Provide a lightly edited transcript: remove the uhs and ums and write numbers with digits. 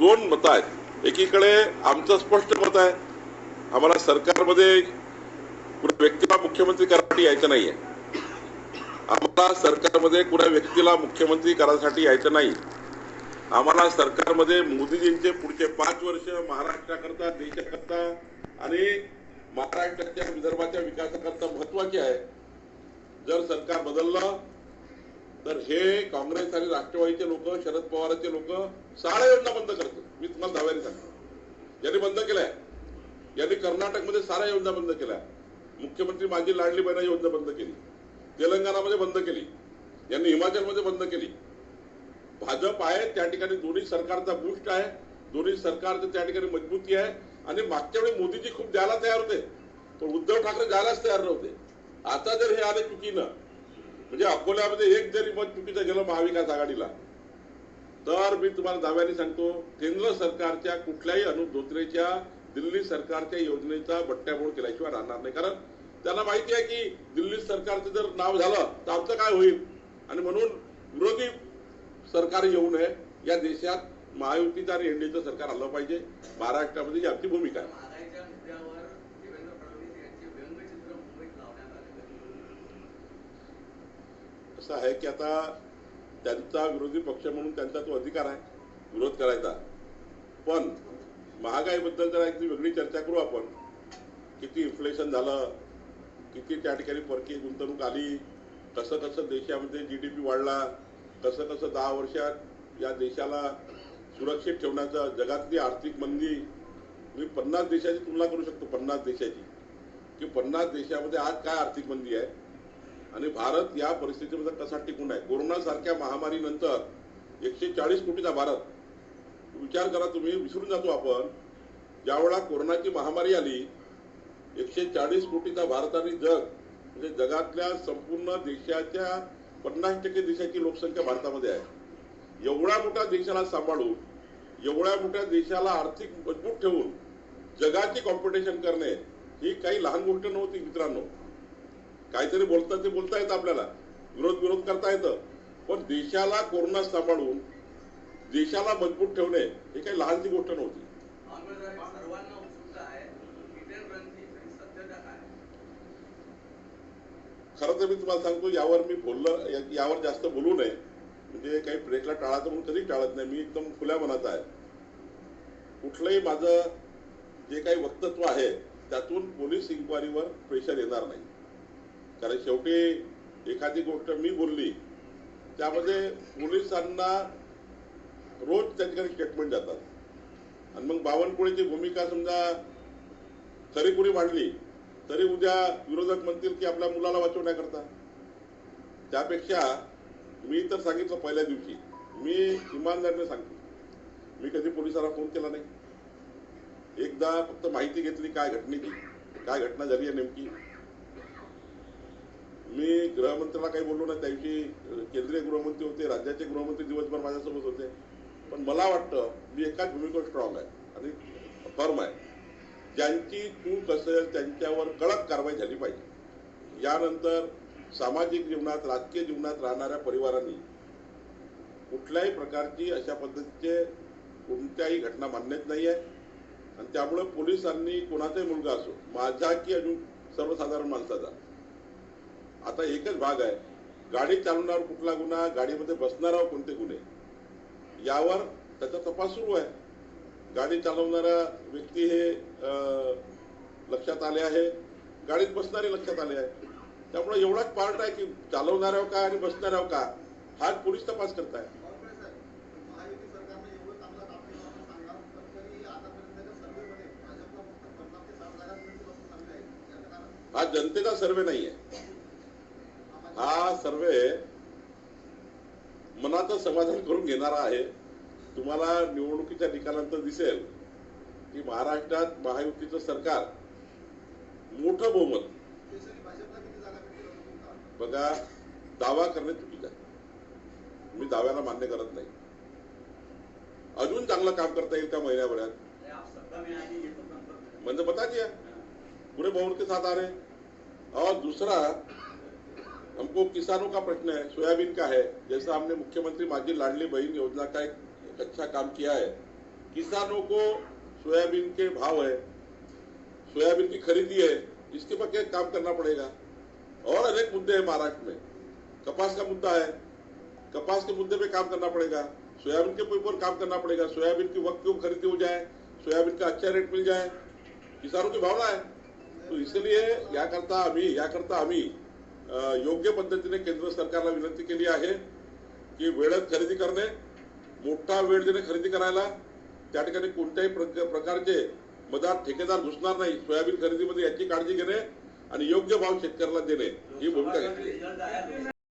दोन मत आहेत। एकीकडे आमचं स्पष्ट मत आहे, आम्हाला सरकारमध्ये कुणा व्यक्तीला मुख्यमंत्री करायसाठी यायचं नाहीये। आम्हाला सरकारमध्ये कुणा व्यक्तीला मुख्यमंत्री करायसाठी यायचं नाही। आम्हाला सरकारमध्ये मोदीजींचे पुढचे 5 वर्ष महाराष्ट्राकरता, देशाकरता आणि महाराष्ट्राच्या विदर्भाच्या विकासाकरता महत्वाचे आहे। जर सरकार बदललं तर हे काँग्रेस आणि राष्ट्रवादीचे लोक, शरद पवारचे लोक साऱ्या योजना बंद करतात। मी तुम्हाला दाव्याने सांगतो, यांनी बंद केल्या। यांनी कर्नाटकमध्ये साऱ्या योजना बंद केल्या। मुख्यमंत्री माझी लाडली बहीण योजना बंद केली, तेलंगणामध्ये बंद केली, यांनी हिमाचलमध्ये बंद केली। भाजप आहे त्या ठिकाणी दोन्ही सरकारचा बूस्ट आहे, दोन्ही सरकारचं त्या ठिकाणी मजबूती आहे। आणि मागच्या वेळी मोदीजी खूप द्यायला तयार होते, पण उद्धव ठाकरे द्यायलाच तयार नव्हते। आता जर हे आले चुकीनं, म्हणजे अकोल्यामध्ये एक जरी मत चुकीचं गेलं महाविकास आघाडीला, तर मी तुम्हाला दाव्याने सांगतो, केंद्र सरकारच्या कुठल्याही अनुप धोत्रेच्या दिल्ली सरकारच्या योजनेचा बट्ट्याबोळ केल्याशिवाय राहणार नाही। कारण त्यांना माहिती आहे की दिल्ली सरकारचं जर नाव झालं तर आमचं काय होईल, आणि म्हणून विरोधी सरकार येऊ नये। या देशात महायुतीचं आणि एनडीएचं सरकार आलं पाहिजे। महाराष्ट्रामध्ये ही आमची भूमिका आहे। असं आहे की आता त्यांचा विरोधी पक्ष म्हणून त्यांचा तो अधिकार आहे विरोध करायचा, पण महागाईबद्दल जर एक वेगळी चर्चा करू आपण। किती इन्फ्लेशन झालं, किती त्या ठिकाणी परकीय गुंतवणूक आली, कसं कसं देशामध्ये जीडीपी वाढला, कसं कसं 10 वर्षात या देशाला सुरक्षित ठेवण्याचं, जगातली आर्थिक मंदी, मी 50 देशाची तुलना करू शकतो, 50 देशाची, की 50 देशामध्ये आज काय आर्थिक मंदी आहे आणि भारत या परिस्थितीमध्ये कसा टिकून आहे। कोरोना सारख्या महामारीनंतर 140 कोटीचा भारत, विचार करा तुम्ही, विसरून जातो आपण। ज्यावेळा कोरोनाची महामारी आली, 140 कोटीचा भारत आणि जग, म्हणजे जगातल्या संपूर्ण देशाच्या 50% देशाची लोकसंख्या भारतामध्ये आहे। एवढ्या मोठ्या देशाला सांभाळून, एवढ्या मोठ्या देशाला आर्थिक मजबूत ठेवून जगाची कॉम्पिटिशन करणे ही काही लहान गोष्ट नव्हती मित्रांनो। काहीतरी बोलतात ते बोलता येतं आपल्याला, विरोध करता येतं, पण देशाला कोरोना सांभाळून देशाला मजबूत ठेवणे ही काही लहानशी गोष्ट नव्हती। खरं तर मी तुम्हाला सांगतो, यावर मी यावर जास्त बोलू नये, म्हणजे काही प्रेसला टाळायचं म्हणून कधी टाळत नाही। मी एकदम खुल्या मनाचा आहे। कुठलंही माझं जे काही वक्तव्य आहे त्यातून पोलीस इन्क्वायरीवर प्रेशर येणार नाही। कारण शेवटी एखादी गोष्ट मी बोलली त्यामध्ये पोलिसांना रोज त्या ठिकाणी स्टेटमेंट जातात, आणि मग बावनकुळेची भूमिका समजा खरी कुणी मांडली तरी उद्या विरोधक म्हणतील की आपल्या मुलाला वाचवण्याकरता। त्यापेक्षा मी तर सांगितलं पहिल्या दिवशी, मी इमानदारीने सांगतो, मी कधी पोलिसांना फोन केला नाही। एकदा फक्त माहिती घेतली काय घटनेची, काय घटना झाली आहे नेमकी। मी गृहमंत्र्याला काही बोललो नाही, त्याविषयी केंद्रीय गृहमंत्री होते, राज्याचे गृहमंत्री दिवसभर माझ्यासोबत होते। पण मला वाटतं मी एकाच भूमिकेवर स्ट्रॉंग आहे आणि फर्म आहे, ज्यांची चूक असेल त्यांच्यावर कडक कारवाई झाली पाहिजे। यानंतर सामाजिक जीवनात, राजकीय जीवनात राहणाऱ्या परिवारांनी कुठल्याही प्रकारची अशा पद्धतीचे कोणत्याही घटना मान्यच नाही आहे। आणि त्यामुळे पोलिसांनी कोणाचाही मुलगा असो, माझा की अजून सर्वसाधारण माणसाचा, आता एकच भाग आहे, गाडी चालवण्यावर कुठला गुन्हा, गाडीमध्ये बसणाऱ्यावर कोणते गुन्हे, यावर त्याचा तपास सुरू आहे। गाडी चालवणारा व्यक्ती हे लक्षात आले आहे, गाडीत बसणारे लक्षात आले आहे। त्यामुळे एवढाच पार्ट आहे की चालवणाऱ्यावर का आणि बसणाऱ्यावर का, हाच पोलीस तपास करताय। हा जनतेचा सर्वे नाही आहे, हा सर्वे मनाचं समाधान करून घेणारा आहे। तुम्हाला निवडणुकीच्या निकालानंतर दिसेल की महाराष्ट्रात महायुतीचं सरकार मोठं बहुमत, बघा दावा करणे चुकीचं आहे, मी दाव्याला मान्य करत नाही। अजून चांगलं काम करता येईल त्या महिन्याभरात, म्हणजे बता दिया पूरे बहुमत के साथ आ रहे। और दूसरा, हमको किसानों का प्रश्न है, सोयाबीन का है। जैसा हमने मुख्यमंत्री माझी लाडली बहन योजना का एक अच्छा काम किया है, किसानों को सोयाबीन के भाव है, सोयाबीन की खरीदी है, इसके पर क्या काम करना पड़ेगा। और अनेक मुद्दे हैं महाराष्ट्र में, कपास का मुद्दा है, कपास के मुद्दे पे काम करना पड़ेगा, सोयाबीन के ऊपर काम करना पड़ेगा, सोयाबीन की वक्त क्यों खरीदी हो जाए, सोयाबीन का अच्छा रेट मिल जाए, किसानों की भावना है। तो इसलिए याकरता आम्ही योग्य पद्धतीने केंद्र सरकारला विनंती केली आहे की वेळेत खरेदी करणे, मोठा वेळ देणे खरेदी करायला, त्या ठिकाणी कोणत्याही प्रकारचे मधात ठेकेदार घुसणार नाही, सोयाबीन खरेदीमध्ये याची काळजी घेणे आणि योग्य भाव शेतकऱ्याला देणे ही भूमिका घेतली।